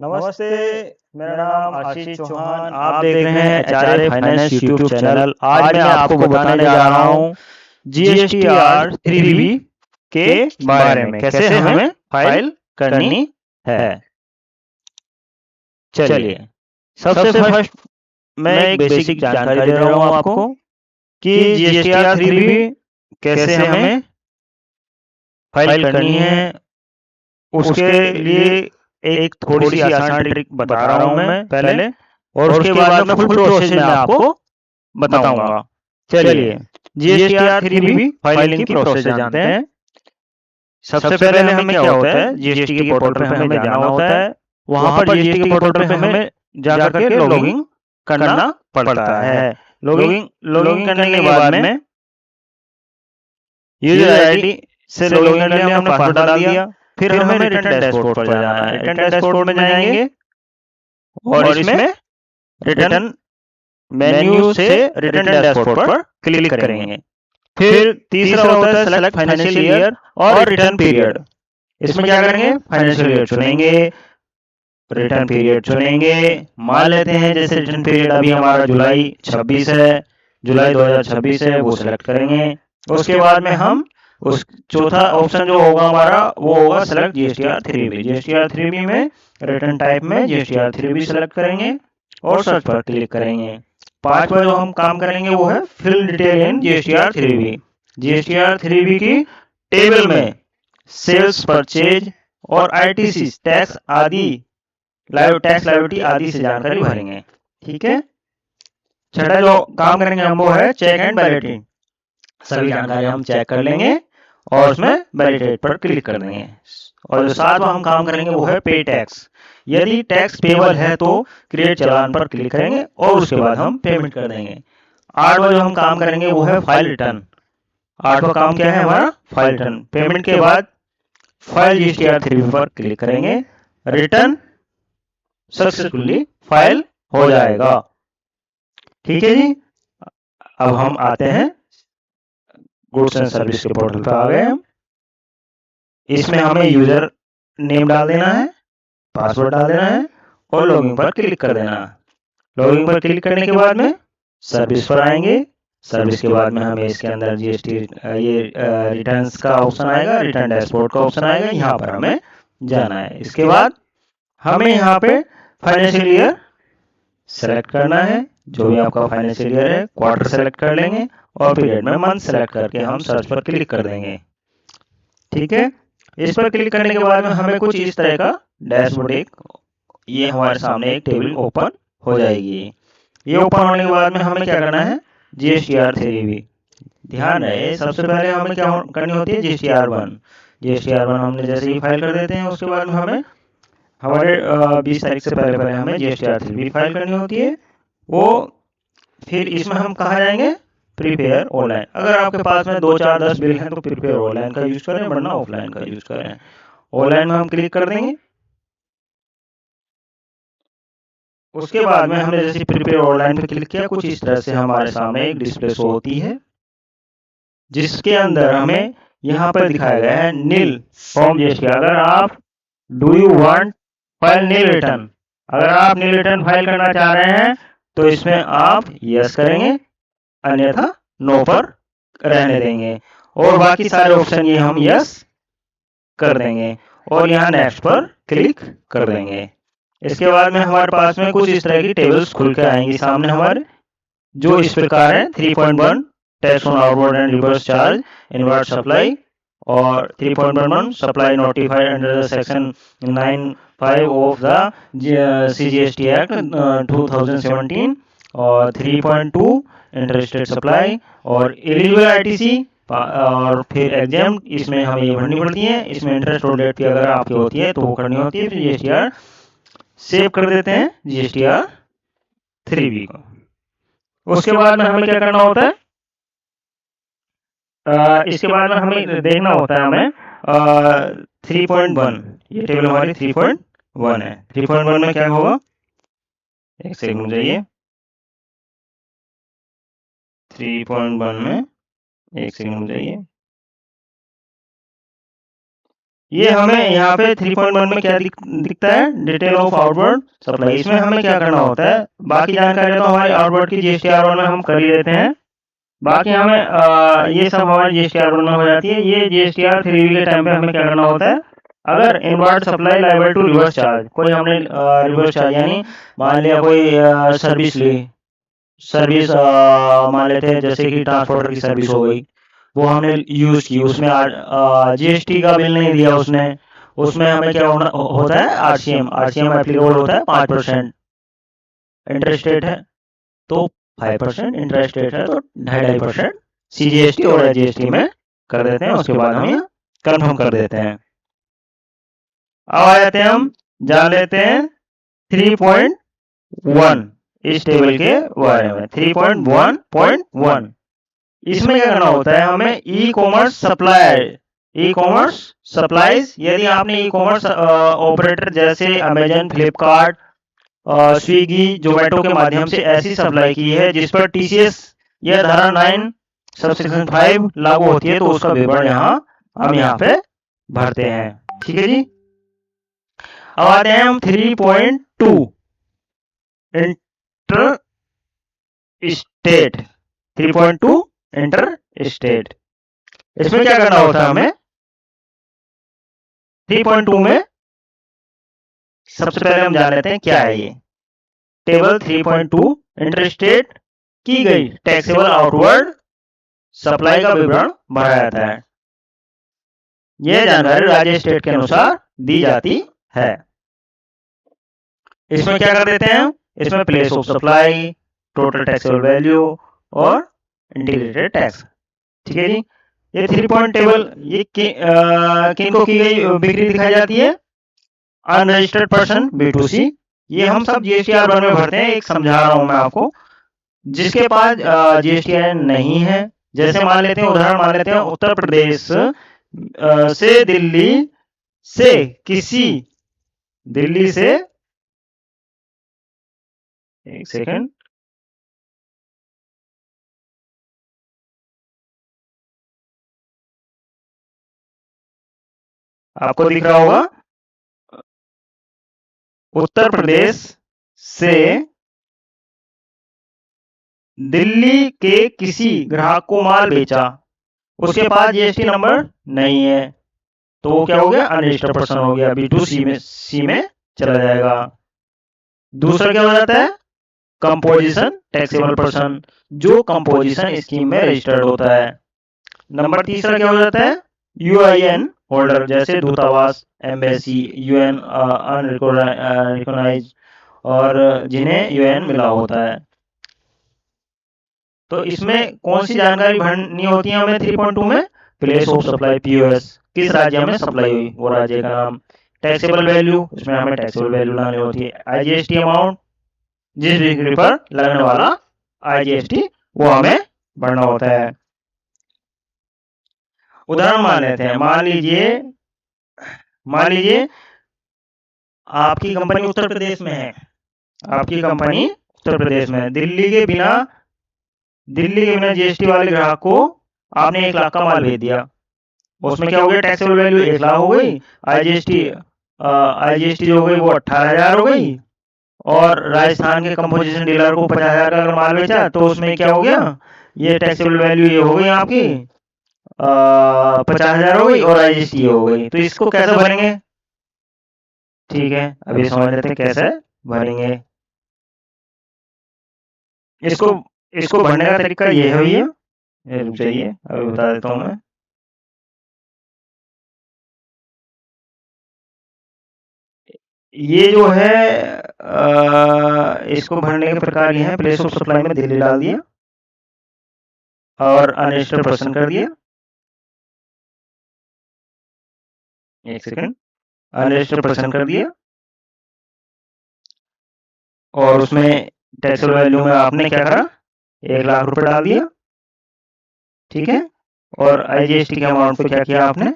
नमस्ते, मेरा नाम आशीष चौहान। आप देख रहे हैं एचआरए फाइनेंस यूट्यूब चैनल। आज मैं आपको बताने जा रहा हूँ जीएसटीआर 3B के बारे में, कैसे हमें फाइल करनी है। चलिए, सबसे फर्स्ट मैं एक बेसिक जानकारी दे रहा हूँ आपको कि जीएसटीआर 3B कैसे हमें फाइल करनी है। उसके लिए एक थोड़ी सी आसान ट्रिक बता रहा हूं मैं पहले, और उसके बाद मैं फुल प्रोसेस में आपको बताऊंगा। चलिए, जीएसटीआर 3B फाइलिंग की प्रोसेस जानते हैं। सबसे पहले हमें क्या होता है, जीएसटी के पोर्टल पे हमें जाना होता है। वहां पर जीएसटी के पोर्टल पे हमें जाकर के लॉगिन करना पड़ता है। लॉगिन करने के बाद में यूजर आईडी से लॉगिन कर लिया, हमने पासवर्ड डाल दिया। फिर हमें रिटर्न डैशबोर्ड पर जाना है। रिटर्न डैशबोर्ड में जाएंगे और इसमें रिटर्न मेन्यू से रिटर्न डैशबोर्ड पर क्लिक करेंगे। फिर तीसरा होता है सेलेक्ट फाइनेंशियल ईयर और रिटर्न पीरियड। इसमें क्या करेंगे, फाइनेंशियल ईयर चुनेंगे, रिटर्न पीरियड चुनेंगे। मान लेते हैं जैसे रिटर्न पीरियड अभी हमारा जुलाई 26 है, जुलाई 2026 है, वो सिलेक्ट करेंगे। उसके बाद में हम उस चौथा ऑप्शन जो होगा हमारा वो होगा select GSTR 3B। GSTR 3B में रिटर्न टाइप में जीएसटीआर 3B सेलेक्ट करेंगे और सर्च पर क्लिक करेंगे। पांचवा जो हम काम करेंगे वो है fill detail in GSTR 3B। GSTR 3B की टेबल में सेल्स, परचेज और आईटीसी टैक्स आदि टैक्स लायबिलिटी आदि से जानकारी भरेंगे। ठीक है। छठा जो काम करेंगे हम वो है चेक एंड बैलेटिंग। सभी जानकारी हम चेक कर लेंगे और उसमें वैलिडेट पर क्लिक कर देंगे। और जो सातवां हम काम करेंगे वो है पे टैक्स। यदि टैक्स पेबल है तो क्रिएट चालान पर क्लिक करेंगे और उसके बाद हम पेमेंट कर देंगे। आठवां जो हम काम करेंगे वो है फाइल रिटर्न। आठवां काम क्या है हमारा, फाइल रिटर्न। पेमेंट के बाद फाइल जीएसटीआर 3B पर क्लिक करेंगे, रिटर्न सक्सेसफुली फाइल हो जाएगा। ठीक है जी। अब हम आते हैं गुड्स एंड सर्विस के पोर्टल पर आ गए हम। इसमें हमें यूजर नेम डाल देना है, पासवर्ड डाल देना है और लॉगिन पर क्लिक कर देना है। लॉगिन पर क्लिक करने के बाद में सर्विस पर आएंगे। सर्विस के बाद में हमें इसके अंदर जीएसटी ये रिटर्न्स का ऑप्शन आएगा, रिटर्न डैशबोर्ड का ऑप्शन आएगा, यहाँ पर हमें जाना है। इसके बाद हमें यहाँ पे फाइनेंशियल ईयर सेलेक्ट करना है। जो भी आपका फाइनेंशियल ईयर है, क्वार्टर सेलेक्ट कर लेंगे और पीरियड में मंथ सेलेक्ट करके हम सर्च पर क्लिक कर देंगे। ठीक है। इस पर क्लिक करने के बाद में हमें कुछ इस तरह का डैशबोर्ड ये हमारे सामने एक टेबल ओपन हो जाएगी। ये ओपन होने के बाद में हमें क्या करना है, जीएसटीआर 3B। ध्यान रहे, सबसे पहले हमें क्या करनी होती है, जीएसटीआर 1। जीएसटीआर 1 हमने जैसे ही फाइल कर देते हैं उसके बाद में हमें हमारे 20 तारीख से पहले पहले हमें जीएसटीआर 3B फाइल करनी होती है। वो फिर इसमें हम कहाँ जाएंगे, प्रिपेयर ऑनलाइन। अगर आपके पास में 2, 4, 10 बिल हैं तो प्रिपेयर ऑनलाइन का यूज करें, वरना ऑफलाइन का यूज करें। ऑनलाइन में हम क्लिक कर देंगे। उसके बाद में हमने जैसे प्रिपेयर ऑनलाइन पे क्लिक किया, कुछ इस तरह से हमारे सामने एक डिस्प्ले शो होती है, जिसके अंदर हमें यहाँ पर दिखाया गया है नील फ्रॉम जीएसटी। अगर आप do you want file nil return, अगर आप नील रिटर्न फाइल करना चाह रहे हैं तो इसमें आप यस करेंगे, अन्यथा नो पर रहने देंगे। और बाकी सारे ऑप्शन ये हम यस कर देंगे और यहाँ नेक्स्ट पर क्लिक कर देंगे। इसके बाद में हमारे पास में कुछ इस तरह की टेबल्स खुल के आएंगी सामने हमारे, जो इस प्रकार है। 3.1 tax on outward and reverse charge inward supply, और 3.11 supply notified under the section 95 of the CGST act 2017, और 3.2 इंटरस्टेट सप्लाई और एलिजिबल आईटीसी, और फिर एग्जाम इसमें हमें ये भरनी पड़ती है। इसमें इंटरेस्ट और डेट की अगर आपकी होती है तो वो करनी होती है। फिर जीएसटीआर सेव कर देते हैं, जीएसटीआर 3B को। उसके बाद में हमें क्या करना होता है, इसके बाद में हमें देखना होता है हमें 3.1, ये टेबल हमारी 3.1 है। 3.1 में क्या होगा, एक सेकंड मुझे जाइए। 3.1 में एक सेकंड मुझे जाइए। ये हमें यहाँ पे 3.1 में क्या दिखता है, डिटेल ऑफ आउटवर्ड सप्लाई। इसमें हमें क्या करना होता है, बाकी जानकारी तो हमारी आउटवर्ड की GSTR1 में हम कर ही देते हैं। बाकी हमें ये सब हमारी GSTR1 में हो जाती है। ये GSTR3 के टाइम पे हमें क्या करना होता है, अगर inward supply liable to reverse charge, कोई हमने रिवर्स चार्ज यानी मान लिया कोई सर्विस ली, सर्विस मान लेते हैं जैसे कि ट्रांसपोर्टर की सर्विस हो गई, वो हमने यूज की, उसमें GST का बिल नहीं दिया उसने, उसमें हमें क्या होता है, आरसीएम एप्लीकेबल होता है 5% इंटरेस्ट रेट है, तो 5% इंटरेस्ट रेट है तो 2.5% CGST और GST में कर देते हैं। उसके बाद हम कंफर्म कर देते हैं। अब आ जाते हैं, हम जान लेते हैं 3.1 इस टेबल के बारे में। 3.1.1 इसमें क्या करना होता है, हमें ई कॉमर्स सप्लाईज, यदि आपने ई कॉमर्स ऑपरेटर जैसे अमेजन, फ्लिपकार्ट, स्विगी, जोमेटो के माध्यम से ऐसी सप्लाई की है जिस पर TCS या धारा 9 सबसेक्शन 5 लागू होती है, तो उसका विवरण हम यहाँ पे भरते हैं। ठीक है जी। अब आते हैं हम 3.2 इंटर स्टेट। 3.2 इंटर स्टेट, इसमें क्या करना होता है हमें, 3.2 में सबसे पहले हम जान लेते हैं क्या है ये टेबल। 3.2 इंटर स्टेट की गई टैक्सेबल आउटवर्ड सप्लाई का विवरण भरा जाता है। यह जानकारी राज्य स्टेट के अनुसार दी जाती है। इसमें क्या कर देते हैं, इसमें place of supply, total taxable value और इंटीग्रेटेड टैक्स। ठीक है जी। ये 3 टेबल ये किनको की गई बिक्री दिखाई जाती है, अनरजिस्टर्ड पर्सन B2C। ये हम सब GSTR1 में भरते हैं। एक समझा रहा हूं मैं आपको, जिसके पास GSTR नहीं है, जैसे मान लेते हैं, उदाहरण मान लेते हैं, उत्तर प्रदेश से दिल्ली से एक सेकंड, आपको दिख रहा होगा, उत्तर प्रदेश से दिल्ली के किसी ग्राहक को माल बेचा, उसके पास GST नंबर नहीं है, तो वो क्या हो गया, अनरजिस्टर्ड पर्सन हो गया, B2C में चला जाएगा। दूसरा क्या हो जाता है, कंपोजिशन टैक्सेबल पर्सन, जो कंपोजिशन स्कीम में रजिस्टर्ड होता है। नंबर तीसरा क्या हो जाता है, UIN होल्डर, जैसे दूतावास, एम्बेसी, UN अनरिकॉग्नाइज्ड और जिन्हें UN मिला होता है। तो इसमें कौन सी जानकारी भरनी होती है हमें 3.2 में, प्लेस ऑफ सप्लाई POS, किस राज्य में सप्लाई हुई वो राज्य का नाम, टैक्सेबल वैल्यू, इसमें हमें टैक्सेबल वैल्यू लानी होती है, IGST अमाउंट, जिस बिक्री पर लगने वाला IGST वो हमें भरना होता है। उदाहरण मान लेते हैं, मान लीजिए आपकी कंपनी उत्तर प्रदेश में है, आपकी कंपनी उत्तर प्रदेश में है, दिल्ली के बिना GST वाले ग्राहक को आपने 1 लाख का माल भेज दिया, उसमें क्या हो गया, टैक्सेबल वैल्यू 1 लाख हो गई, IGST जो हो गई वो 18,000 हो गई, और राजस्थान के कंपोजिशन डीलर को 50,000 का अगर माल बेचा तो उसमें क्या हो गया, ये टैक्सेबल वैल्यू ये हो गई आपकी 50,000 हो गई और IGST हो गई। तो इसको कैसे भरेंगे, ठीक है, अभी समझ लेते हैं कैसे भरेंगे। इसको भरने का तरीका ये है भैया, रुक जाइए अभी बता देता हूँ मैं। ये जो है इसको भरने के प्रकार ये है, प्लेस ऑफ सप्लाई में दिल्ली डाल दिया और अनरजिस्टर्ड पर्सन कर दिया, एक सेकंड, अनरजिस्टर्ड पर्सन कर दिया, और उसमें टैक्सेबल वैल्यू में आपने क्या करा, 1 लाख रुपए डाल दिया, ठीक है, और IGST के अमाउंट पे क्या किया आपने,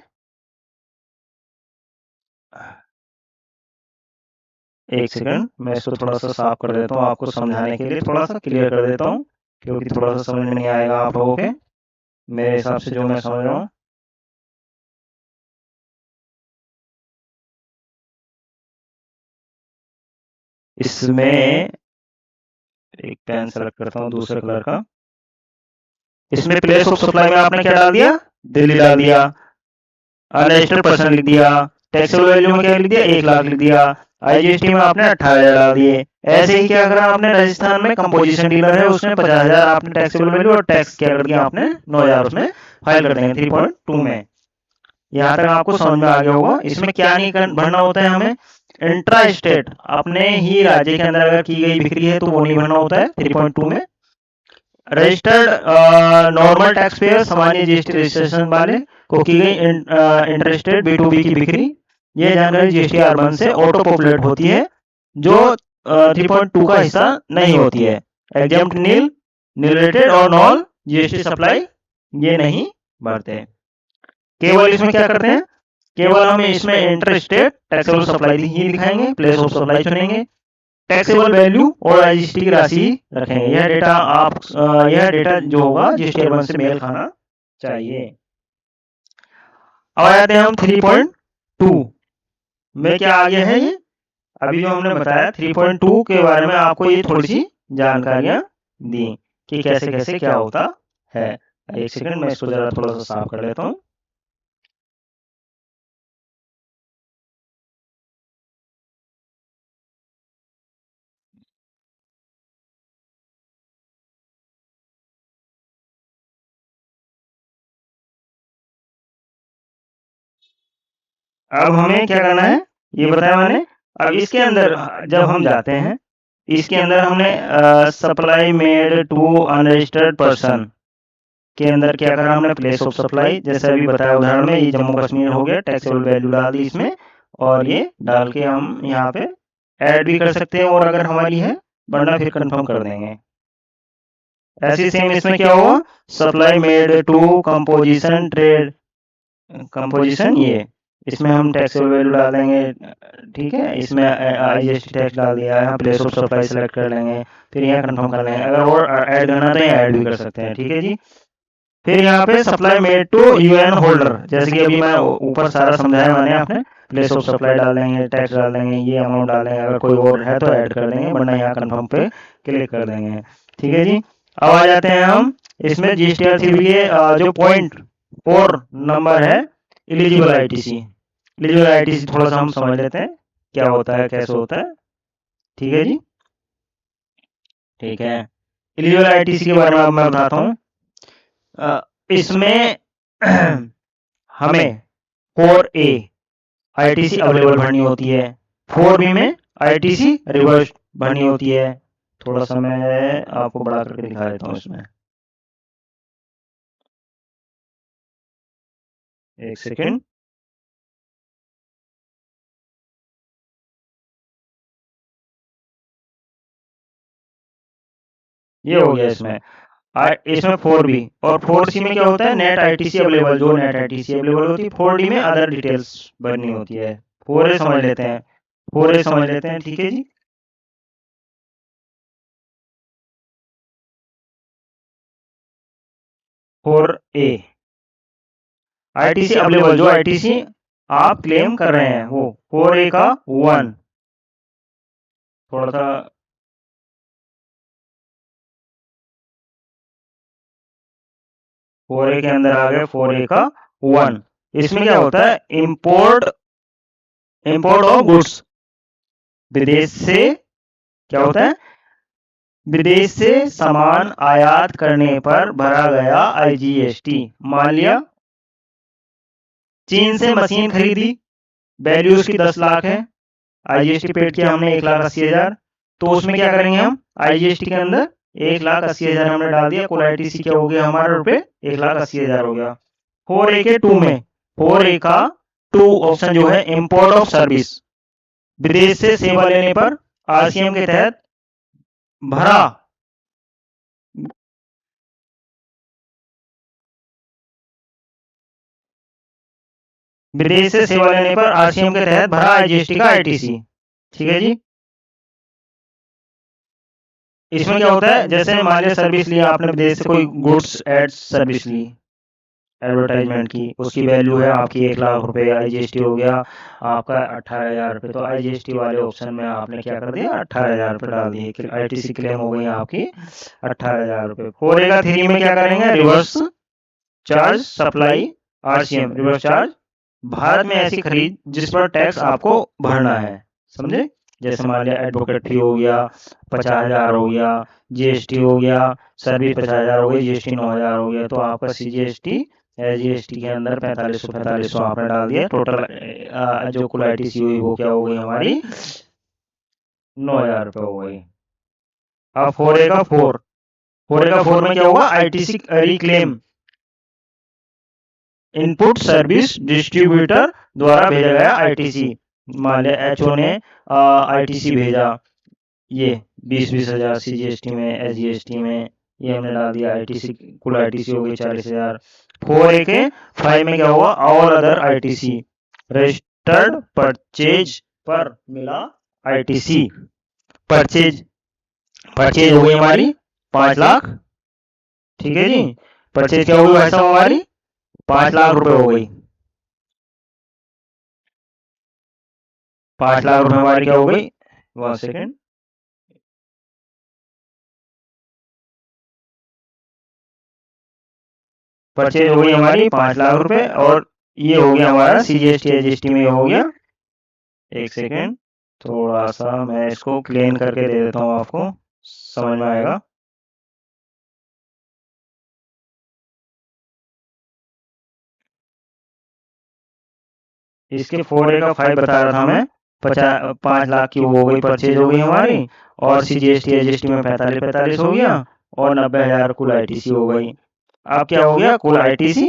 एक सेकंड, मैं इसको थोड़ा सा साफ कर देता हूँ आपको समझाने के लिए, थोड़ा सा क्लियर कर देता हूँ, क्योंकि थोड़ा सा समझ में नहीं आएगा आप लोगों के, मेरे हिसाब से जो मैं समझ रहा हूँ। इसमें एक पेन सेलेक्ट करता हूँ दूसरे कलर का। इसमें प्लेस ऑफ सप्लाई में आपने क्या डाल दिया, दिल्ली डाल दिया, अनरजिस्टर्ड पर्सन लिख दिया, टैक्सेबल वैल्यू में क्या लिख दिया, 1 लाख लिख दिया, आईजीएसटी में आपने 18,000 डाल दिए। ऐसे ही क्या करा आपने, राजस्थान में कंपोजिशन डीलर है उसमें 50,000 आपने टैक्सेबल वैल्यू और टैक्स क्या कर दिया आपने 9,000 उसमें फाइल कर देंगे 3.2 में। यहाँ तक आपको समझ में आ गया होगा। इसमें क्या नहीं भरना होता है हमें, इंट्रा स्टेट अपने ही राज्य के अंदर अगर की गई बिक्री है तो वो नहीं भरना होता है 3.2 में। रजिस्टर्ड नॉर्मल टैक्स पेयर सामान्य जीएसटी रजिस्ट्रेशन वाले को की गई इंटरेस्टेड B2B की बिक्री, ये जानकारी जीएसटी R1 से ऑटो पॉपुलेट होती है जो 3.2 का हिस्सा नहीं होती है। एग्जाम्प्ट नील, नील रेटेड और नॉन जीएसटी सप्लाई ये नहीं भरते। केवल इसमें क्या करते हैं, केवल हम इसमें इंटरेस्टेड टैक्सेबल सप्लाई ही दिखाएंगे, प्लेस ऑफ सप्लाई चुनेंगे, टैक्सेबल वैल्यू और आईजीएसटी की राशि रखेंगे। यह डेटा जो होगा जीएसटी R1 से मेल खाना चाहिए। अब आते हैं हम 3.2 में क्या आगे है ये, अभी जो हमने बताया 3.2 के बारे में आपको ये थोड़ी सी जानकारियां दी कि कैसे कैसे क्या होता है। एक सेकंड मैं इसको जरा थोड़ा सा साफ कर लेता हूं। अब हमें क्या करना है ये बताया मैंने। अब इसके अंदर जब हम जाते हैं, इसके अंदर हमने supply made to unregistered person के अंदर क्या करा हमने, प्लेस ऑफ सप्लाई जैसे अभी बताया उदाहरण में, ये जम्मू कश्मीर हो गया, टैक्सेबल वैल्यू डाल दी इसमें और ये डाल के हम यहाँ पे ऐड भी कर सकते हैं और अगर हमारी है वरना फिर कंफर्म कर देंगे। ऐसे सेम इसमें क्या होगा, supply made to composition trade, composition ये इसमें हम टैक्सेबल वैल्यू डाल देंगे, ठीक है। इसमें आईजीएसटी टैक्स डाल दिया, यहाँ प्लेस ऑफ सप्लाई सेलेक्ट कर लेंगे, फिर यहाँ कंफर्म कर लेंगे। अगर और ऐड करना तो यहाँ ऐड भी कर सकते हैं, ठीक है जी। फिर यहाँ पे supply made to UN holder, जैसे कि अभी मैं ऊपर सारा समझाया मैंने आपने, प्लेस ऑफ सप्लाई डाल देंगे, टैक्स डाल देंगे, ये अमाउंट डाल देंगे, अगर कोई और है तो ऐड कर देंगे वरना यहाँ कंफर्म पे क्लिक कर देंगे, ठीक है जी। अब आ जाते हैं हम इसमें जीएसटीआर3 के जो पॉइंट 4 नंबर है, एलिजिबल आईटीसी। एलिजिबल आईटीसी थोड़ा सा हम समझ लेते हैं क्या होता है कैसे होता है, ठीक है जी। ठीक है, एलिजिबल आईटीसी के बारे में मैं बताता हूँ। इसमें हमें 4A आईटीसी अवेलेबल भरनी होती है, 4B में आईटीसी रिवर्स भरनी होती है। थोड़ा सा मैं आपको बड़ा करके दिखा देता हूँ इसमें, एक सेकेंड। ये हो गया इसमें। इसमें 4B और 4C में क्या होता है, नेट आईटीसी अवेलेबल, जो नेट आईटीसी अवेलेबल होती है। 4D में अदर डिटेल्स भरनी होती है। 4A समझ लेते हैं, 4A समझ लेते हैं, ठीक है जी। फोर ए आईटीसी अवेलेबल, जो आईटीसी आप क्लेम कर रहे हैं वो 4A का 1, थोड़ा सा 4A के अंदर आ गए 4A का 1। इसमें क्या होता है, इंपोर्ट ऑफ गुड्स, विदेश से क्या होता है, विदेश से सामान आयात करने पर भरा गया आईजीएसटी। मान लिया चीन से मशीन खरीदी, वैल्यू उसकी 10 लाख है, आईजीएसटी पेड किया हमने 1,80,000, तो उसमें क्या करेंगे हम, आईजीएसटी के अंदर 1,80,000 हमने डाल दिया, कुल आईटीसी क्या हो गया हमारा रुपए 1,80,000 हो गया। 4A के 2 में 4A का 2 ऑप्शन जो है, इंपोर्ट ऑफ सर्विस, विदेश से सेवा लेने पर आरसीएम के तहत भरा विदेश से सेवा लेने पर आरसीएम के तहत भरा आईजीएसटी का आईटीसी, ठीक है जी। इसमें क्या होता है, जैसे मान लिया सर्विस लिया आपने विदेश से, कोई गुड्स एड सर्विस ली, एडवर्टाइजमेंट की, उसकी वैल्यू है आपकी 1,00,000 रुपए, IGST हो गया आपका 18,000 रुपये। तो IGST वाले ऑप्शन में आपने क्या कर दिया, 18,000 रुपये डाल दिए। ITC क्लेम हो गई आपकी 18,000 रुपये। 4A-3 में क्या करेंगे, reverse charge supply RCM, reverse charge. Bharat में ऐसी खरीद जिस पर टैक्स आपको भरना है, समझे। जैसे मान लिया एडवोकेट फी हो गया 50,000 हो गया, GST हो गया, सर्विस 50,000 हो गई, GST 9,000 हो गया। तो आपका CGST GST के अंदर 4500 आपने डाल दिया। टोटल जो कुल ITC हुई वो क्या हो गई हमारी 9,000 रुपये हो गई। अब 4A का 4 में क्या होगा, ITC reclaim input service distributor द्वारा भेजा गया ITC। मान लिया HO ने ITC भेजा, ये 20,000 CGST में, SGST में, ये हमने डाल दिया ITC, कुल ITC हो गई 40,000। 4A के 5 में क्या होगा, all other ITC, registered purchase पर मिला ITC। परचेज हो गई हमारी 5 लाख, ठीक है जी। परचेज क्या होगी भाई साहब हमारी 5 लाख रुपए हो गई। 5 लाख रुपए हमारी क्या हो गई, 1 सेकेंड, परचेज हो गई हमारी 5 लाख रुपए, और ये हो गया हमारा CGST SGST में हो गया। एक सेकेंड, थोड़ा सा मैं इसको क्लीन करके दे देता हूँ, आपको समझ में आएगा। इसके 4A का 5 बता रहा था मैं, 5 लाख की हो गई, परचेज हो गई हमारी, और CGST SGST में 45 हो गया, और 90,000 कुल ITC हो गई। अब क्या हो गया, कुल ITC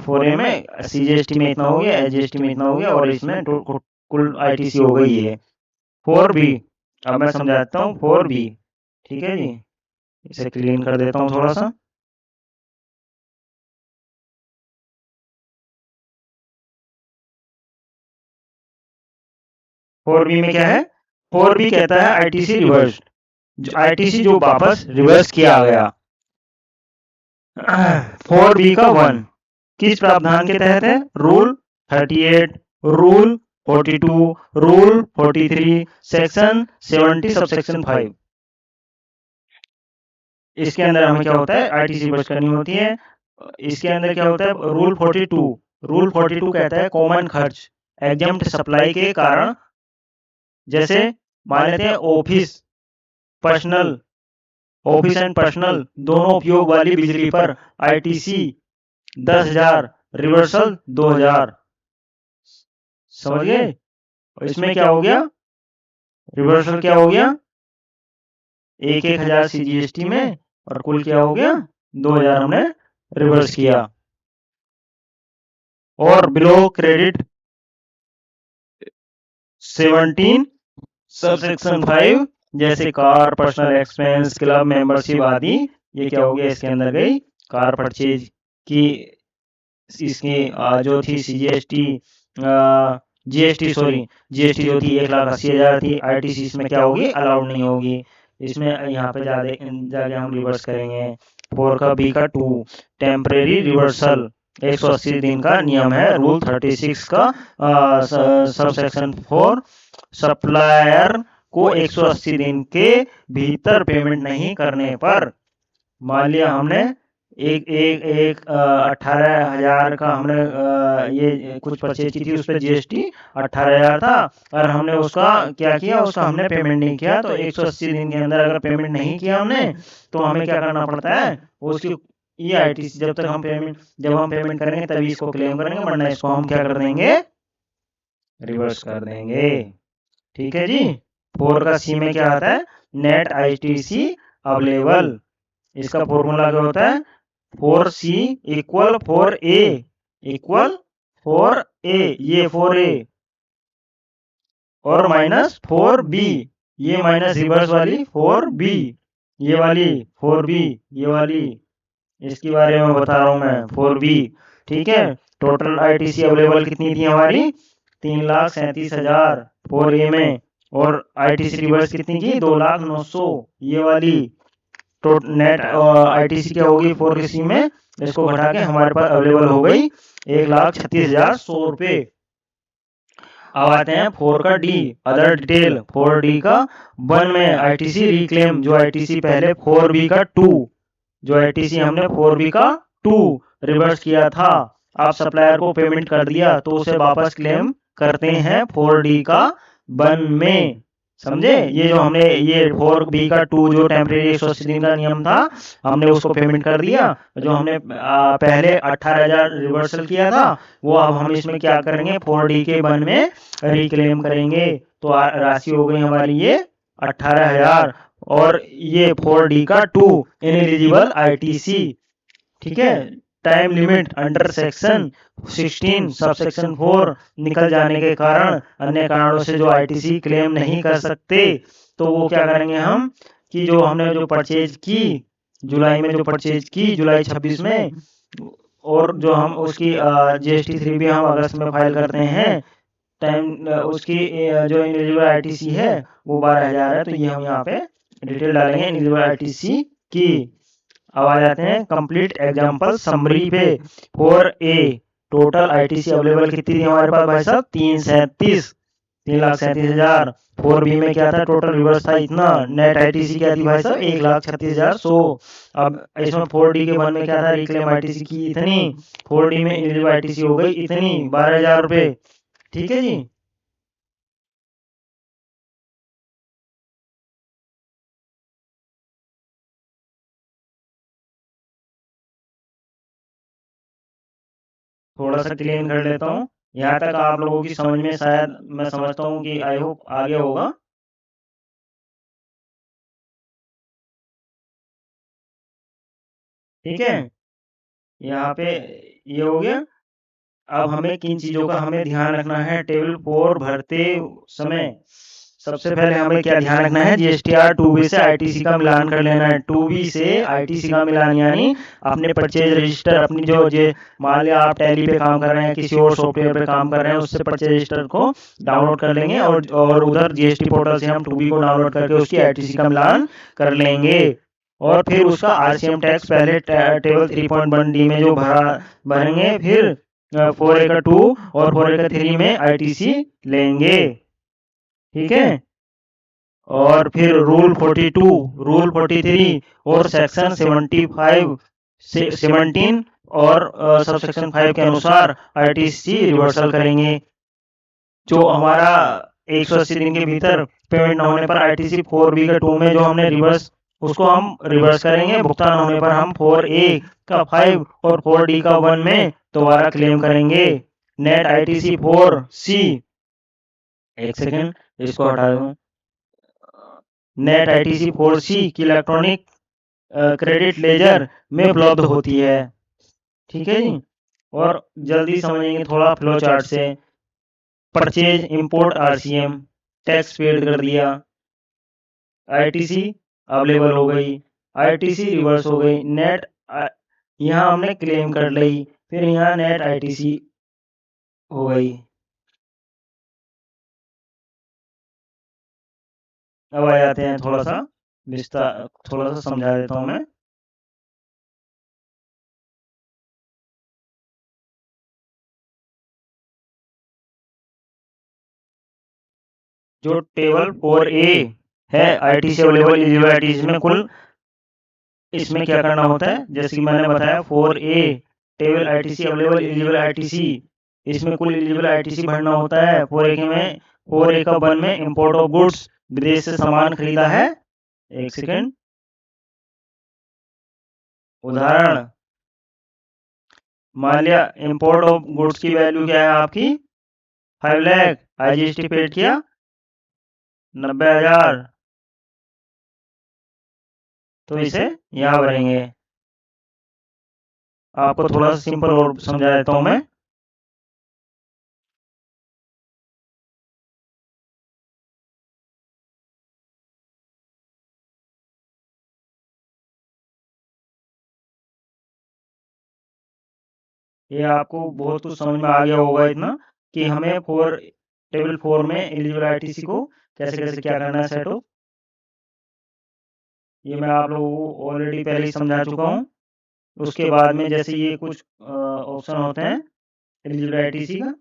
4A में CGST में इतना हो गया, SGST में इतना हो गया, और इसमें कुल ITC हो गई है 4B। अब मैं समझाता हूँ 4B, ठीक है जी। इसे क्लीन कर देता हूँ थोड़ा सा। फोर बी में क्या है, 4B कहता है ITC रिवर्स, जो ITC जो वापस रिवर्स किया गया। 4B का 1 किस प्रावधान के तहत है, rule 38, rule 42, rule 43, section 70 subsection 5। इसके अंदर हमें क्या होता है, ITC रिवर्स करनी होती है। इसके अंदर क्या होता है, रूल 42 कहता है कॉमन खर्च एग्जम्प्ट सप्लाई के कारण, जैसे मान लेते हैं ऑफिस एंड पर्सनल दोनों उपयोग वाली बिजली पर ITC 10,000, रिवर्सल 2,000, समझ गए। इसमें क्या हो गया, रिवर्सल क्या हो गया 1,000 CGST में, और कुल क्या हो गया 2,000 हमने रिवर्स किया। और बिलो क्रेडिट 17 सबसेक्शन 5, जैसे car, personal expense, club membership आदि, ये क्या हो गया इसके अंदर गई। कार परचेज की इसकी जो थी CGST GST जो थी 1,80,000 थी, ITC इसमें क्या होगी, अलाउड नहीं होगी। इसमें यहाँ पे जाके हम रिवर्स करेंगे। 4 का B का 2 टेम्परेरी रिवर्सल 180 दिन का नियम है, रूल 36 का सबसेक्शन 4, सप्लायर को 180 दिन के भीतर पेमेंट नहीं करने पर, मान लिया हमने एक 18,000 का हमने ये कुछ परचेज की थी, उस पर GST 18,000 था, और हमने उसका क्या किया, उसका हमने पेमेंट नहीं किया। तो 180 दिन के अंदर अगर पेमेंट नहीं किया हमने, तो हमें क्या करना पड़ता है, उसकी ये ITC जब हम पेमेंट करेंगे तभी इसको क्लेम करेंगे, वरना इसको हम क्या कर देंगे, रिवर्स कर देंगे, ठीक है जी। 4 का C में क्या आता है, नेट ITC अवेलेबल, इसका फॉर्मूला क्या होता है, 4C इक्वल 4A, ये 4A और माइनस 4B, ये माइनस रिवर्स वाली 4B, ये वाली 4B, ये वाली, इसके बारे में बता रहा हूं मैं 4B, ठीक है। टोटल ITC अवेलेबल कितनी थी हमारी 3,37,000 4A में, और ITC रिवर्स कितनी की 2,09,000, ये वाली। तो नेट ITC क्या होगी 4C में इसको घटा के हमारे पास अवेलेबल हो गई 1,36,100 रुपये। अब आते हैं 4 का डी, अदर डिटेल। 4D का 1 में आईटीसी रिक्लेम, जो आईटीसी पहले 4B का 2, जो आईटीसी हमने 4B का 2 रिवर्स किया था, आप सप्लायर को पेमेंट कर दिया तो उसे वापस क्लेम करते हैं 4D का 1 में। समझे? ये जो हमने ये 4B का 2 जो टेम्परेरी 180 दिन का नियम था, हमने उसको पेमेंट कर दिया। जो हमने पहले 18,000 रिवर्सल किया था, वो अब हम इसमें क्या करेंगे, 4D के 1 में रिक्लेम करेंगे। तो राशि हो गई हमारी ये 18,000, और ये 4D का 2 इनएलिजिबल आईटीसी। ठीक है। Time limit under section 16 subsection 4 निकल जाने के कारण, अन्य कारणों से जो आईटीसी क्लेम नहीं कर सकते, तो वो क्या करेंगे हम, कि जो हमने जो परचेज की जुलाई में, जो परचेज की जुलाई 26 में, और जो हम उसकी जीएसटी 3 भी हम अगस्त में फाइल करते हैं, टाइम उसकी जो इनएलिजिबल आईटीसी है वो 12,000 है। तो ये हम यहाँ पे डिटेल डालेंगे इनएलिजिबल आईटीसी की। अब आ जाते हैं कंप्लीट एग्जांपल समरी पे। 4A टोटल आईटीसी अवेलेबल कितनी थी हमारे पास भाई साहब, 3,37,000। 4B में क्या था, टोटल रिवर्स था इतना। नेट आईटीसी क्या थी भाई साहब, 1,36,100। अब इसमें 4D के 1 में क्या था, रिक्लेम आईटीसी की इतनी, 4D में इनएलिजिबल आईटीसी हो गई इतनी, 12,000 रुपए। ठीक है जी। थोड़ा सा क्लीन कर लेता हूँ। यहाँ तक आप लोगों की समझ में शायद, मैं समझता हूँ कि आई होप आगे होगा। ठीक है। यहाँ पे ये हो गया। अब हमें किन चीजों का हमें ध्यान रखना है टेबल 4 भरते समय। सबसे पहले हमें क्या ध्यान रखना है, जीएसटीआर 2B से आईटीसी का मिलान कर लेना है। 2B से आईटीसी का मिलान, यानी अपने परचेज रजिस्टर, अपनी जो मान लिया आप टैली पे काम कर रहे हैं, किसी और सॉफ्टवेयर पे काम कर रहे हैं, उससे परचेज रजिस्टर को डाउनलोड कर लेंगे, और उधर जीएसटी पोर्टल से हम 2B को डाउनलोड करके उसकी आईटीसी का मिलान कर लेंगे। और फिर उसका आरसीएम टैक्स पहले टेबल 3.1D में जो भरेंगे, फिर 4A का 2 और 4A का 3 में आईटीसी लेंगे। ठीक है। और फिर रूल 42, रूल 43 और सेक्शन 75 से 17 और सब सेक्शन 5 के अनुसार आईटीसी रिवर्सल करेंगे। जो हमारा 180 दिन के भीतर पेमेंट न होने पर आईटीसी 4B का 2 में जो हमने रिवर्स, उसको हम रिवर्स करेंगे। भुगतान होने पर हम 4A का 5 और 4D का 1 में दोबारा क्लेम करेंगे। नेट आईटीसी 4C, एक सेकेंड इसको हटा दूं, नेट आईटीसी 4C की इलेक्ट्रॉनिक क्रेडिट लेजर में उपलब्ध होती है। ठीक है जी। और जल्दी समझेंगे थोड़ा फ्लो चार्ट से। Purchase import RCM, tax paid कर दिया, आईटीसी अवेलेबल हो गई, आईटीसी रिवर्स हो गई, नेट यहाँ हमने क्लेम कर ली, फिर यहाँ नेट आईटीसी हो गई। अब आ जाते हैं थोड़ा सा विस्तार, थोड़ा सा समझा देता हूँ मैं। जो टेबल 4A है आईटीसी अवेलेबल एलिजिबल आईटीसी में कुल, इसमें क्या करना होता है, जैसे कि मैंने बताया 4A table ITC available eligible ITC, इसमें कुल एलिजिबल आईटीसी भरना होता है। 4A में 4A का 1 में इंपोर्ट ऑफ गुड्स, विदेश से सामान खरीदा है। एक सेकेंड, उदाहरण मान लिया इंपोर्ट ऑफ गुड्स की वैल्यू क्या है आपकी 5 लाख, आईजीएसटी पेड किया 90,000, तो इसे यहाँ भरेंगे। आपको थोड़ा सा सिंपल और समझा देता हूँ मैं। ये आपको बहुत कुछ समझ में आ गया होगा इतना, कि हमें टेबल 4 में एलिजिबल आईटीसी को कैसे कैसे क्या करना है सेटअप। ये मैं आप लोगों को ऑलरेडी पहले ही समझा चुका हूँ। उसके बाद में जैसे ये कुछ ऑप्शन होते हैं एलिजिबिलिटी का,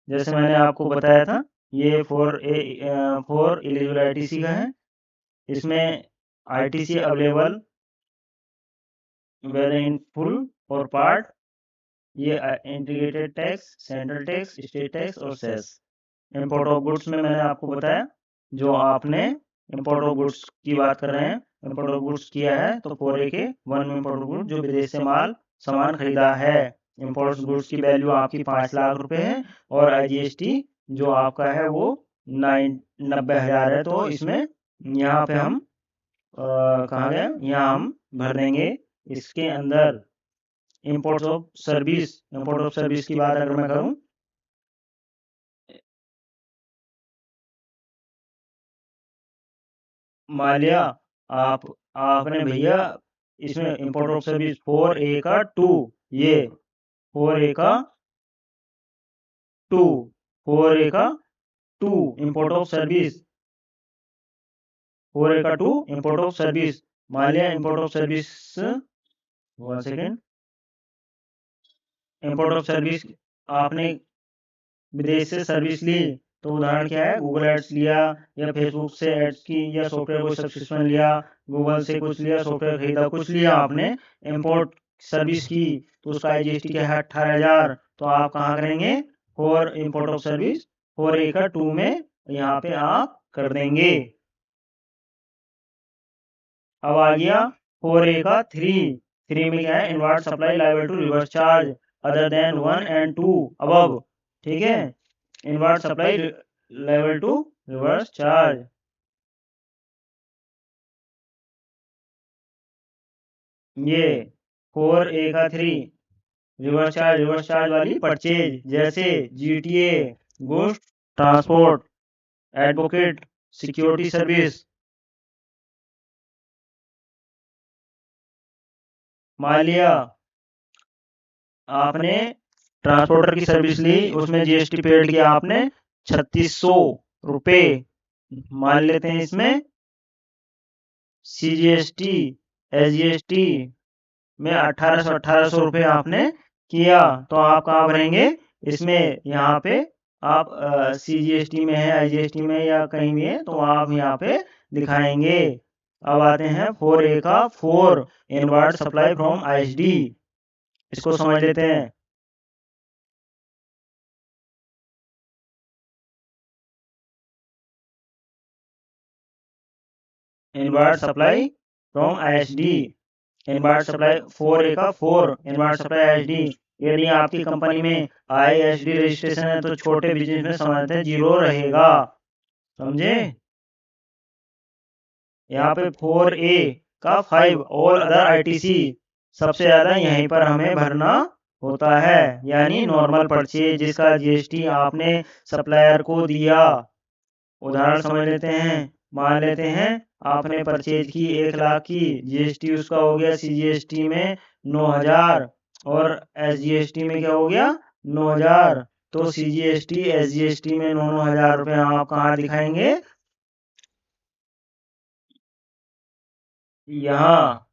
जैसे मैंने आपको बताया था ये फॉर एलिजिबिलिटी का है। इसमें ITC available whether in full और पार्ट, ये integrated tax, central tax, state tax और सेस। इंपोर्ट ऑफ गुड्स में मैंने आपको बताया, जो आपने इंपोर्ट ऑफ गुड्स की बात कर रहे हैं, इंपोर्ट ऑफ गुड्स किया है तो 4A के 1 में इंपोर्ट ऑफ गुड्स जो विदेश से सामान खरीदा है, इंपोर्ट गुड्स की वैल्यू आपकी 5 लाख रुपए है और आईजीएसटी जो आपका है वो 90,000 है। तो इसमें यहाँ पे हम कहाँ गया, यहाँ हम भर देंगे इसके अंदर इंपोर्ट ऑफ सर्विस की बात अगर मैं करूं, मान लिया आपने भैया इसमें इंपोर्ट ऑफ सर्विस 4A का 2, ये 4A का 2, 4A का 2 इंपोर्ट ऑफ सर्विस, 4A का 2 इंपोर्ट ऑफ सर्विस। मान लिया import of service, 1 second, import of service आपने विदेश से सर्विस ली, तो उदाहरण क्या है, गूगल एड्स लिया या फेसबुक से एड्स की या सॉफ्टवेयर को सब्सक्रिप्शन लिया, गूगल से कुछ लिया, सॉफ्टवेयर खरीदा, कुछ लिया आपने, इंपोर्ट सर्विस की, तो उसका आईजीएसटी क्या है 18,000। तो आप कहाँ करेंगे, for import of service 4A का 2 में यहाँ पे आप कर देंगे। अब आ गया 4A का 3 में क्या है, inward supply liable to reverse charge other than 1 and 2 above, ठीक है, inward supply liable to reverse charge. ये 4A का 3 रिवर्स चार्ज वाली परचेज, जैसे GTA, goods transport, advocate, security service. मान लिया आपने ट्रांसपोर्टर की सर्विस ली, उसमें जीएसटी पेड किया आपने 3600 रुपए, मान लेते हैं इसमें सीजीएसटी एसजीएसटी में 1800 रुपए आपने किया, तो आप कहाँ भरेंगे इसमें, यहाँ पे आप सीजीएसटी में है, आईजीएसटी में या कहीं भी है, तो आप यहाँ पे दिखाएंगे। अब आते हैं 4A का 4 इनवर्ट सप्लाई फ्रॉम आईएसडी, इसको समझ लेते हैं। Inward supply from ISD, inward supply 4A का 4 इनवर्ट सप्लाई आईएसडी। यदि आपकी कंपनी में आईएसडी रजिस्ट्रेशन है तो छोटे बिजनेस में सामान्यतः 0 रहेगा, समझे। यहाँ पे 4A का 5 और अदर आईटीसी, सबसे ज्यादा यहीं पर हमें भरना होता है, यानी नॉर्मल परचेज जिसका जीएसटी आपने सप्लायर को दिया। उदाहरण समझ लेते हैं, मान लेते हैं आपने परचेज की 1 लाख की, जीएसटी उसका हो गया सीजीएसटी में 9,000 और एसजीएसटी में क्या हो गया 9,000। तो सीजीएसटी एसजीएसटी में 9,000 रुपए आप कहाँ दिखाएंगे, यहाँ,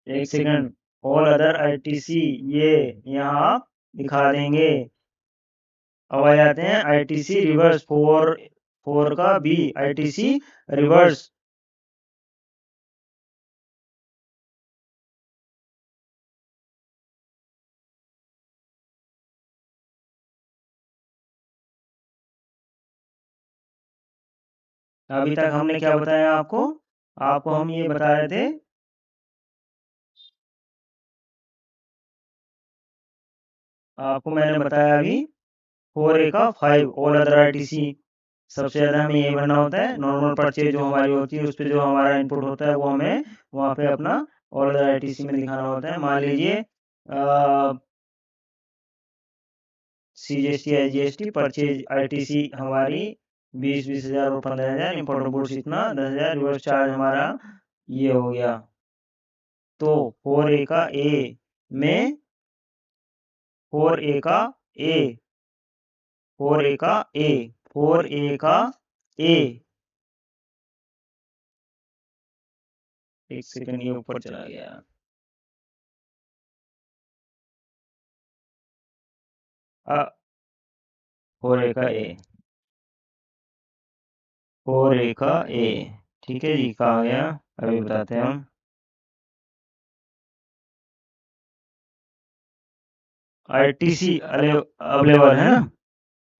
एक सेकंड, ऑल अदर आईटीसी, ये यहाँ आप दिखा देंगे। अब आ जाते हैं आईटीसी रिवर्स, 4 का बी आईटीसी रिवर्स। अभी तक हमने क्या बताया आपको हम ये बता रहे थे, आपको मैंने बताया अभी 4A का 5 ऑल अदर आईटीसी, सबसे ज्यादा हमें ये भरना होता है। नॉर्मल परचेज जो हमारी होती है उस पर जो हमारा इनपुट होता है वो हमें वहाँ पे अपना ऑल अदर आईटीसी में दिखाना होता है। मान लीजिए सीजीएसटी एसजीएसटी परचेज आईटीसी हमारी 20,000 और 15,000, इंपोर्ट गुड्स इतना 10,000, रिवर्स चार्ज हमारा ये हो गया। तो 4A का ए में 4A का ए 4A का ए 4A का ए, एक सेकंड ये ऊपर चला गया। 4A का A, 4A का A, ठीक है जी। कहाँ गया, अभी बताते हैं हम। ITC अवेलेबल है ना,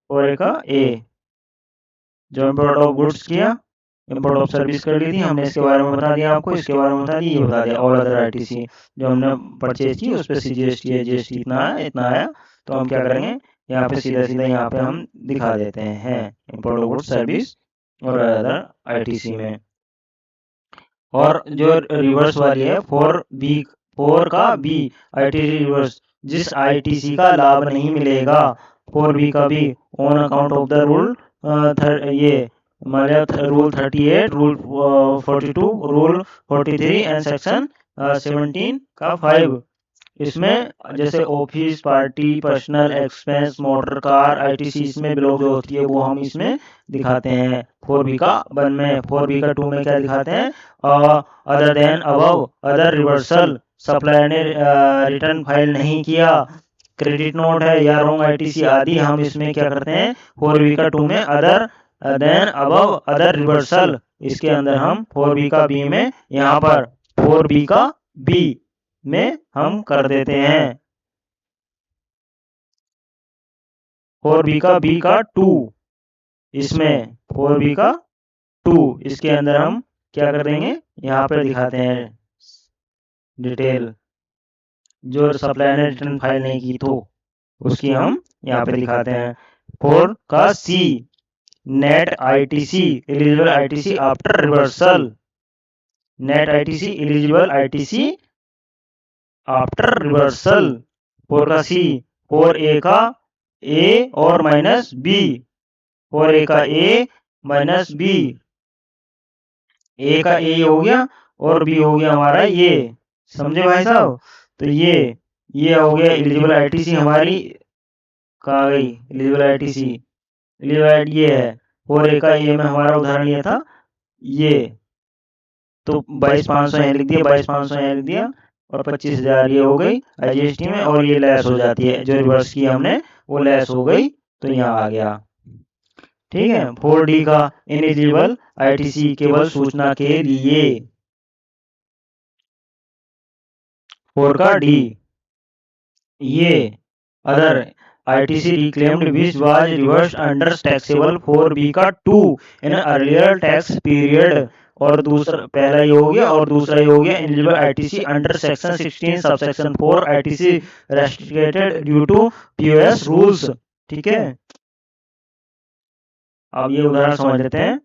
4A का A। जो इम्पोर्ट ऑफ गुड्स किया, इम्पोर्ट ऑफ सर्विस कर ली थी हमने, इसके बारे में बता दिया आपको, इसके बारे में बता दिया, ये बता दिया। ऑल अदर ITC जो हमने परचेज की उस पर CGST है, GST इतना आया, इतना आया, तो हम क्या करेंगे, यहाँ पे सीधा सीधा यहाँ पे हम दिखा देते हैं इम्पोर्ट ऑफ गुड्स सर्विस और अदर ITC में। और जो रिवर्स वाली है 4 का B, ITC रिवर्स, जिस ITC का लाभ नहीं मिलेगा 4B का भी, on account of the rule ये rule 38, rule 42, rule 43 and section 17 का 5। इसमें जैसे office, party, personal expense, motor car, ITC इसमें बिलोंग जो होती है वो हम इसमें दिखाते हैं 4B का 1 में। 4B का 2 में क्या दिखाते हैं, other than above, other reversal, supplier ने रिटर्न फाइल नहीं किया, क्रेडिट नोट है या रॉन्ग ITC आदि, हम इसमें क्या करते हैं 4B का 2 में other than above other reversal, इसके अंदर हम 4B का B में, यहाँ पर 4B का B में हम कर देते हैं 4B का B का 2, इसमें 4B का 2, इसके अंदर हम क्या कर देंगे, यहाँ पर दिखाते हैं डिटेल, जो सप्लायर ने रिटर्न फाइल नहीं की तो उसकी हम यहाँ पे दिखाते हैं। 4 का C, net ITC eligible ITC after reversal, net ITC eligible ITC after reversal 4 का C। 4A का A और माइनस B, 4A का A माइनस B, A का A हो गया और B हो गया हमारा ये, समझे भाई साहब। तो ये हो गया एलिजिबल ITC हमारी, कहाँ गई एलिजिबल ITC, एलिजिबल ये है 4A का A में हमारा उदाहरण ये था ये, तो 22,500 यहाँ लिख दिया, 22,500 यहाँ लिख दिया और 25,000 ये हो गई IGST में, और ये लेस हो जाती है, जो रिवर्स की हमने वो लेस हो गई, तो यहाँ आ गया, ठीक है। 4D का इनएलिजिबल ITC केवल सूचना के लिए, 4 का D, ये other ITC reclaimed which was reversed under taxable 4B का 2 in earlier tax period, और दूसरा पहला ये हो गया और दूसरा ये हो गया eligible ITC under section 16 subsection 4 ITC restricted due to POS rules, ठीक है। अब ये उदाहरण समझ लेते हैं।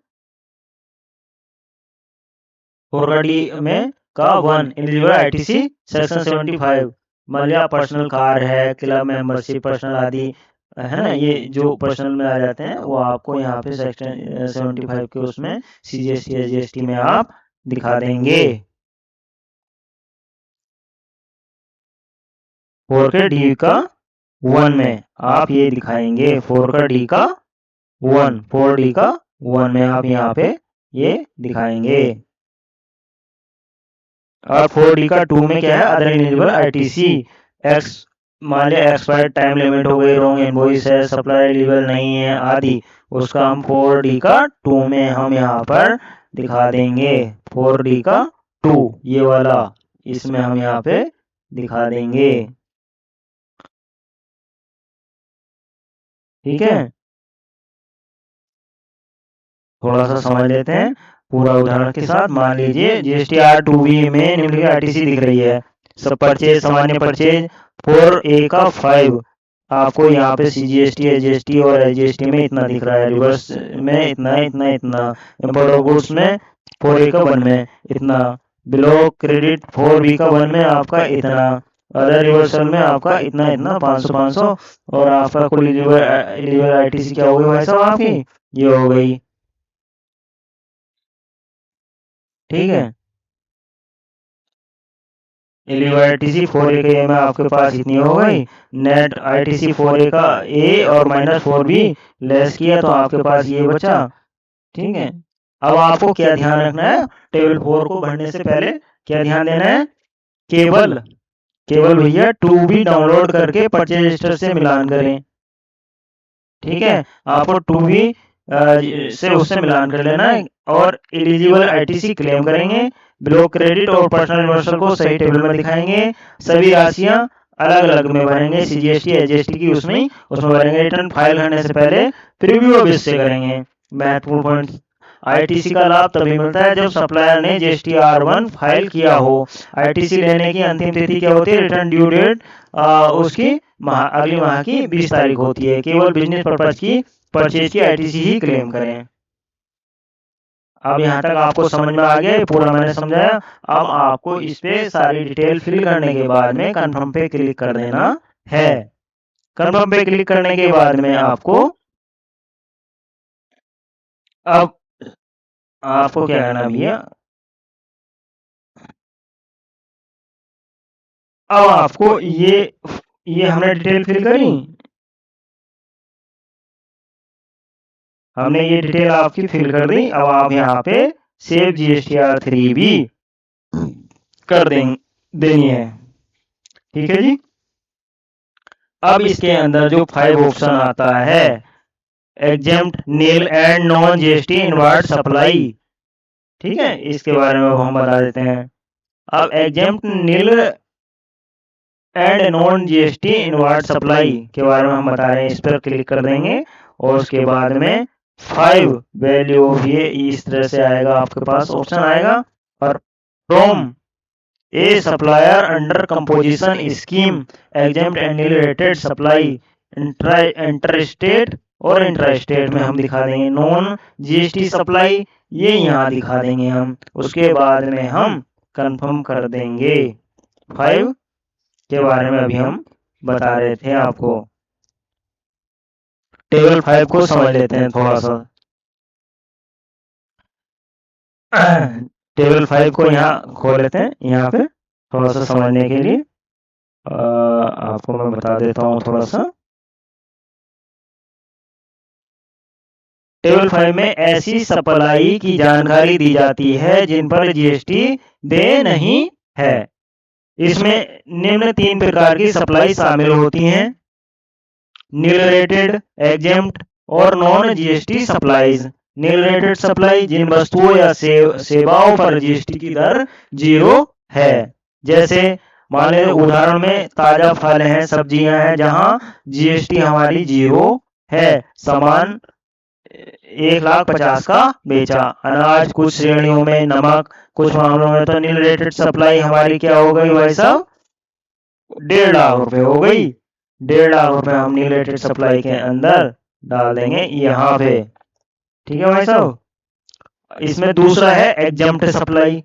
4D में का 1 एलिजिबल ITC सेक्शन 75, मान लिया पर्सनल कार है, क्लब मेंबरशिप, पर्सनल आदि है ना, ये जो पर्सनल में आ जाते हैं वो आपको यहाँ पे सेक्शन 75 के उसमें CGST GST में आप दिखा देंगे। 4 के D का 1 में आप ये दिखाएंगे, 4 का D का 1, 4D का 1 में आप यहाँ पे ये दिखाएंगे। और 4D का 2 में क्या है, अदर इनेबल ITC एक्स, मान लिया एक्सपायर्ड टाइम लिमिट हो गई, रॉन्ग इनवॉइस है, सप्लाई एलिजिबल नहीं है आदि, उसका हम 4D का 2 में हम यहाँ पर दिखा देंगे। 4D का 2 ये वाला, इसमें हम यहाँ पे दिखा देंगे, ठीक है। थोड़ा सा समझ लेते हैं पूरा उदाहरण के साथ। मान लीजिए GST R2B में निम्नलिखित ITC दिख रही है, सब परचेज, सामान्य परचेज 4A का 5, आपको यहाँ पे CGST GST और IGST में इतना दिख रहा है, रिवर्स में इतना इतना इतना, इम्पोर्ट ऑफ गुड्स में 4A का 1 में इतना, बिलो क्रेडिट 4B का 1 में आपका इतना, अदर रिवर्सल में आपका इतना इतना 500 और आपका कुल एलिजिबल ITC क्या हो गई भाई साहब आपकी, ये हो गई, ठीक है। एलिजिबल ITC 4A के में आपके पास इतनी हो गई, नेट ITC 4A का A और माइनस 4B लेस किया तो आपके पास ये बचा, ठीक है। अब आपको क्या ध्यान रखना है, टेबल 4 को भरने से पहले क्या ध्यान देना है, केवल भैया 2B डाउनलोड करके परचेज रजिस्टर से मिलान करें, ठीक है, आपको टू बी से उससे मिलान कर लेना है और एलिजिबल आईटीसी क्लेम करेंगे, ब्लॉक क्रेडिट और पर्सनल यूनिवर्सल को सही टेबल में दिखाएंगे, सभी राशियां अलग अलग में भरेंगे, सीजीएसटी एचजीएसटी की उसमें भरेंगे, रिटर्न फाइल करने से पहले प्रीव्यू ऑफ इससे करेंगे। महत्वपूर्ण पॉइंट, आईटीसी का लाभ तभी मिलता है जब सप्लायर ने जीएसटी R1 फाइल किया हो। आईटीसी लेने की अंतिम तिथि क्या होती है? रिटर्न ड्यू डेट उसकी अगली माह की 20 तारीख होती है। केवल बिजनेस पर्पज की परचेज की आईटीसी ही क्लेम करें। अब यहाँ तक आपको समझ में आ गया, पूरा मैंने समझाया। अब आपको इस पे सारी डिटेल फिल करने के बाद में कंफर्म पे क्लिक कर देना है। कंफर्म पे क्लिक करने के बाद में आपको अब आपको क्या करना भैया, अब आपको ये हमने डिटेल फिल करी, हमने ये डिटेल आपकी फिल कर दी। अब आप यहाँ पे सेव GSTR3 भी कर देनी है। ठीक है जी। अब इसके अंदर जो 5 ऑप्शन आता है, exempt nil and non GST inward supply, ठीक है, इसके बारे में हम बता देते हैं। अब exempt nil and non GST inward supply के बारे में हम बता रहे हैं, इस पर क्लिक कर देंगे और उसके बाद में 5 वैल्यू ऑफ ये इस तरह से आएगा, आपके पास ऑप्शन आएगा। और from a supplier under composition scheme exempt and nil rated supply inter state और इंट्रा स्टेट में हम दिखा देंगे। नॉन जीएसटी सप्लाई ये यहाँ दिखा देंगे हम। उसके बाद में हम कंफर्म कर देंगे। 5 के बारे में अभी हम बता रहे थे आपको। टेबल 5 को समझ लेते हैं थोड़ा सा। टेबल 5 को यहाँ खोल लेते हैं, यहाँ पे थोड़ा सा समझने के लिए आपको मैं बता देता हूँ थोड़ा सा। टेबल 5 में ऐसी सप्लाई की जानकारी दी जाती है जिन पर जीएसटी दे नहीं है। इसमें निम्न 3 प्रकार की सप्लाई शामिल होती हैं: नील रेटेड, एग्जेम्प्ट और non GST supplies. Nil rated supply जिन वस्तुओं या सेवाओं पर जीएसटी की दर 0 है। जैसे मान लीजिए उदाहरण में ताजा फल हैं, सब्जियां हैं, जहां जीएसटी हमारी 0 है। सामान 1,50,000 का बेचा। अनाज कुछ श्रेणियों में, नमक कुछ मामलों में तो नील रेटेड सप्लाई हमारी क्या हो गई भाई साहब? 1.5 लाख रुपए हो गई। 1.5 लाख रुपए हम नील रेटेड सप्लाई के अंदर डाल देंगे यहाँ पे। ठीक है भाई साहब। इसमें दूसरा है एग्जम्प्ट सप्लाई।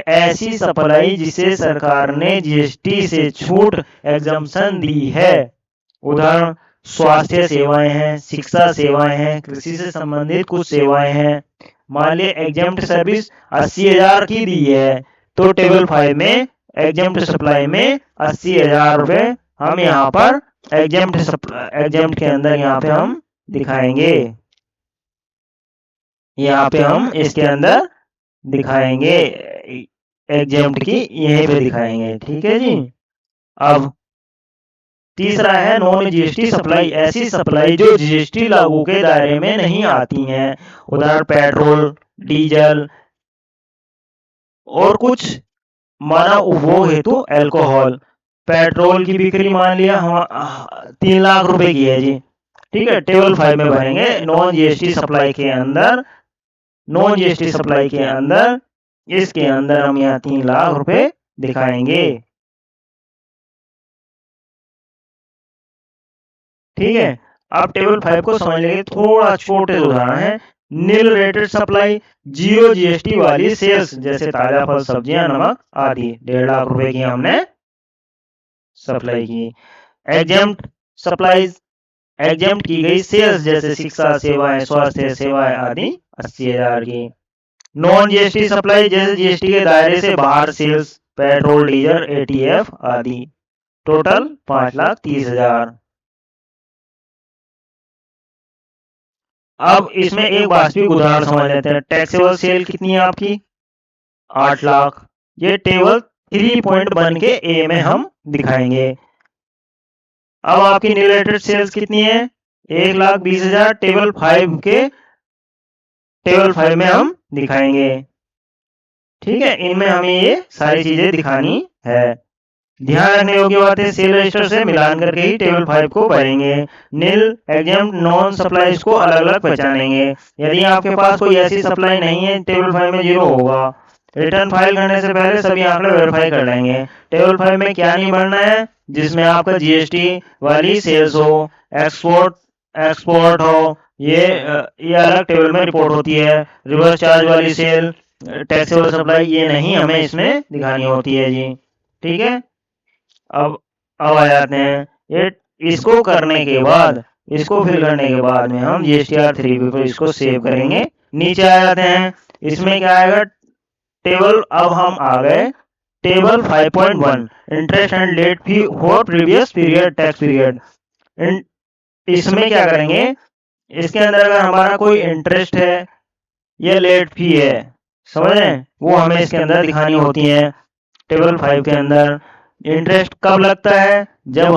ऐसी सप्लाई जिसे सरकार ने जीएसटी से छूट एग्जम्पशन दी है। उदाहरण स्वास्थ्य सेवाएं हैं, शिक्षा सेवाएं हैं, कृषि से संबंधित कुछ सेवाएं हैं। मान लिया एग्जम्प्ट सर्विस 80,000 की दी है, तो टेबल 5 में एग्जम्प्ट सप्लाई में 80,000 रुपए हम यहाँ पर एग्जम्प्ट के अंदर यहाँ पे हम दिखाएंगे। यहाँ पे हम इसके अंदर दिखाएंगे, एग्जम्प्ट की यहीं पे दिखाएंगे। ठीक है जी। अब तीसरा है नॉन जीएसटी सप्लाई। ऐसी सप्लाई जो जीएसटी लागू के दायरे में नहीं आती हैं। उदाहरण पेट्रोल, डीजल और कुछ मानव उपभोग हेतु अल्कोहल। पेट्रोल की बिक्री मान लिया हम 3 लाख रुपए की है जी, ठीक है, टेबल 5 में भरेंगे। नॉन जीएसटी सप्लाई के अंदर, नॉन जीएसटी सप्लाई के अंदर इसके अंदर हम यहाँ 3 लाख रुपए दिखाएंगे। ठीक है। अब टेबल 5 को समझ लेंगे। थोड़ा छोटे उदाहरण है। नील रेटेड सप्लाई 0 जीएसटी वाली सेल्स, जैसे ताजा फल, सब्जियां, नमक आदि 1.5 लाख रुपए की हमने सप्लाई की। एग्जेम्प्ट सप्लाईज, एग्जेम्प्ट की गई सेल्स जैसे शिक्षा सेवाएं, स्वास्थ्य सेवाएं आदि 80,000 की। नॉन जीएसटी सप्लाई जैसे जीएसटी के दायरे से बाहर सेल्स, पेट्रोल, डीजल, एटीएफ आदि, टोटल 5,30,000। अब इसमें एक वास्तविक उदाहरण समझ लेते हैं। टैक्सेबल सेल कितनी है आपकी? 8 लाख। ये टेबल 3.1 के ए में हम दिखाएंगे। अब आपकी नील रेटेड सेल्स कितनी है? 1,20,000 टेबल 5 में हम दिखाएंगे। ठीक है, इनमें हमें ये सारी चीजें दिखानी है। ध्यान रखने योग्य बात है, सेल रजिस्टर से मिलान करके ही टेबल 5 को भरेंगे। नील, एग्जाम्प्ट, नॉन सप्लाईज को अलग अलग पहचानेंगे। यदि आपके पास कोई ऐसी सप्लाई नहीं है, टेबल 5 में 0 होगा। रिटर्न फाइल करने से पहले सभी आंकड़े वेरीफाई कर लेंगे। टेबल 5 में क्या नहीं भरना है, जिसमें आपका जीएसटी वाली सेल्स हो, एक्सपोर्ट हो, ये अलग टेबल में रिपोर्ट होती है। रिवर्स चार्ज वाली सेल, टैक्सेबल सप्लाई, ये नहीं हमें इसमें दिखानी होती है जी। ठीक है, अब आ जाते हैं ये। इसको करने के बाद, इसको फिल करने के बाद में हम GSTR3B पर इसको सेव करेंगे। नीचे आ जाते हैं, इसमें क्या आएगा, टेबल, अब हम आ गए table 5.1, interest and late fee for previous period, tax period. इसमें क्या करेंगे, इसके अंदर अगर हमारा कोई इंटरेस्ट है या लेट फी है, समझ रहे हैं, वो हमें इसके अंदर दिखानी होती है। टेबल 5 के अंदर इंटरेस्ट कब लगता है, जब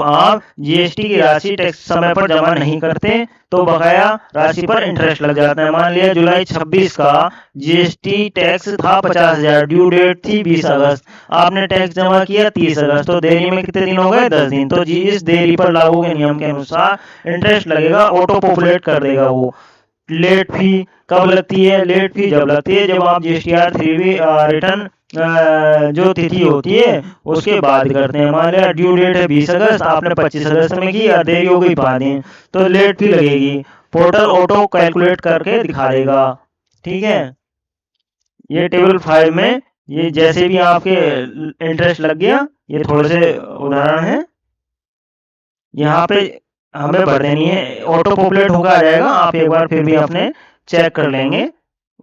आप जीएसटी की राशि टैक्स समय पर जमा नहीं करते तो बकाया राशि पर इंटरेस्ट लग जाता है। मान लिया जुलाई 26 का जीएसटी टैक्स था 50,000, ड्यू डेट थी 20 अगस्त, आपने टैक्स जमा किया 30 अगस्त, तो देरी में कितने दिन हो गए, 10 दिन। तो जी इस देरी पर लागू के नियम के अनुसार इंटरेस्ट लगेगा, ऑटो पॉपुलेट कर देगा वो। लेट फी कब लगती है, लेट फी जब लगती है जब आप GSTR3B रिटर्न जो तिथि होती है उसके बाद करते हैं। मान लिया ड्यू डेट है 20 अगस्त, आपने 25 अगस्त में की, देरी हो गई 5 दिन, तो लेट फी लगेगी। पोर्टल ऑटो कैलकुलेट करके दिखा देगा। ठीक है, ये टेबल 5 में ये जैसे भी आपके इंटरेस्ट लग गया, ये थोड़े से उदाहरण है, यहाँ पे हमें भर देनी है, ऑटो पॉपुलेट होकर आ जाएगा। आप एक बार फिर भी अपने चेक कर लेंगे।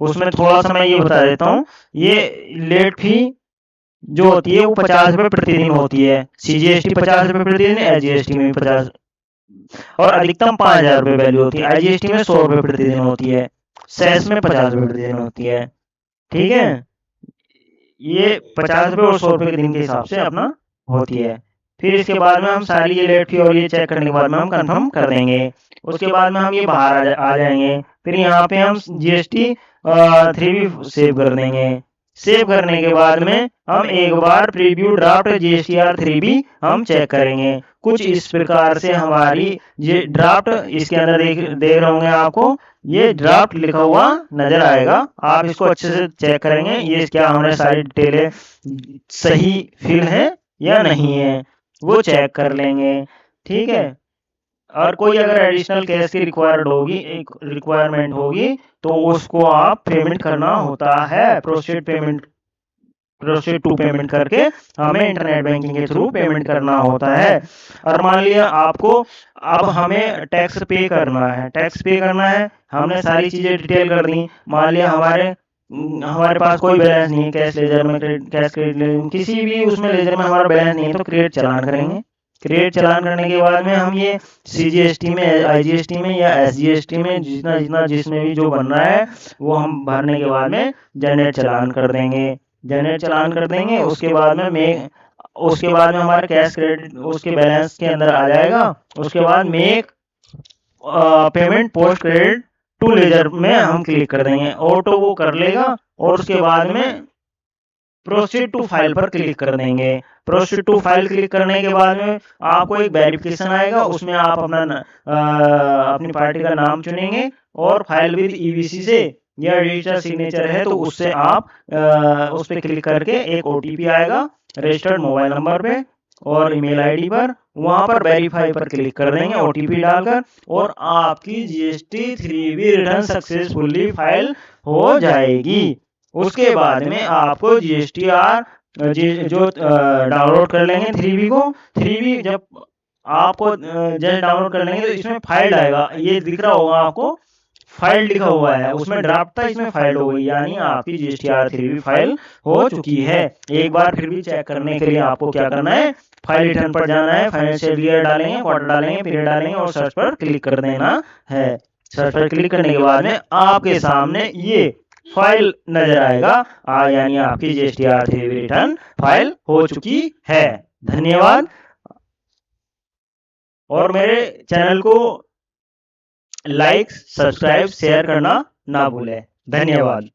उसमें थोड़ा सा मैं ये बता देता हूँ, ये लेट फी जो होती है वो 50 रुपए प्रतिदिन होती है। CGST 50 रुपए प्रतिदिन, SGST में भी 50, और अधिकतम 5,000 रुपए वैल्यू होती है। IGST में 100 रुपए प्रतिदिन होती है, सेस में 50 रुपए प्रतिदिन होती है। ठीक है, ये 50 रुपए और 100 रुपए के दिन के हिसाब से अपना होती है। फिर इसके बाद में हम सारी ये लेट फी और ये चेक करने के बाद में हम कंफर्म कर देंगे। उसके बाद में हम ये बाहर आ जाएंगे। फिर यहाँ पे हम GST3B सेव कर देंगे। सेव करने के बाद में हम एक बार प्रीव्यू ड्राफ्ट GSTR3B हम चेक करेंगे। कुछ इस प्रकार से हमारी ये ड्राफ्ट, इसके अंदर देख रहे होंगे आपको, ये ड्राफ्ट लिखा हुआ नजर आएगा। आप इसको अच्छे से चेक करेंगे, ये क्या हमारे सारी डिटेलें सही फिल है या नहीं है, वो चेक कर लेंगे। ठीक है, और कोई अगर एडिशनल कैश की रिक्वायरमेंट होगी तो उसको आप पेमेंट करना होता है। प्रोसीड टू पेमेंट करके हमें इंटरनेट बैंकिंग के थ्रू पेमेंट करना होता है। और मान लिया आपको अब हमें टैक्स पे करना है, हमने सारी चीजें डिटेल कर दी। मान लिया हमारे पास कोई बैलेंस नहीं है, कैश लेजर में, कैश क्रेडिट, किसी भी उसमें लेजर में हमारा बैलेंस नहीं है, तो क्रिएट चालान करेंगे। क्रिएट चालान करने के बाद में हम ये CGST में, IGST में या SGST में जिसमें भी जो बन रहा है वो हम भरने के बाद में जनरेट चालान कर देंगे। उसके बाद में हमारे कैश क्रेडिट उसके बैलेंस के अंदर आ जाएगा। उसके बाद make payment post credit to ledger में हम क्लिक कर देंगे, ऑटो वो कर लेगा। और उसके बाद में प्रोसीड टू फाइल पर क्लिक कर देंगे। प्रोसीड टू फाइल क्लिक करने के बाद में आपको एक वेरिफिकेशन आएगा, उसमें आप अपनी पार्टी का नाम चुनेंगे और फाइल विद EBC से या डिजिटल सिग्नेचर है तो उससे आप उस पर क्लिक करके एक OTP आएगा रजिस्टर्ड मोबाइल नंबर पे और ईमेल ID पर, वहां पर वेरीफाई पर क्लिक कर देंगे OTP डालकर, और आपकी GST3B रिटर्न सक्सेसफुली फाइल हो जाएगी। उसके बाद में आपको GSTR जो डाउनलोड कर लेंगे 3B को, 3B जब आपको जैसे डाउनलोड कर लेंगे तो इसमें फाइल आएगा, ये दिख रहा होगा आपको, फाइल लिखा हुआ है, उसमें ड्राफ्ट था, इसमें फाइल हो गई, यानी आपकी GSTR3B फाइल हो चुकी है। एक बार फिर भी चेक करने के लिए आपको क्या करना है, फाइल रिटर्न पर जाना है, फाइनेंशियल ईयर डालेंगे, क्वार्टर डालेंगे, पीरियड डालेंगे और सर्च पर क्लिक कर देना है। सर्च पर क्लिक करने के बाद में आपके सामने ये फाइल नजर आएगा, यानी आपकी GSTR3B रिटर्न फाइल हो चुकी है। धन्यवाद। और मेरे चैनल को लाइक, सब्सक्राइब, शेयर करना ना भूलें। धन्यवाद।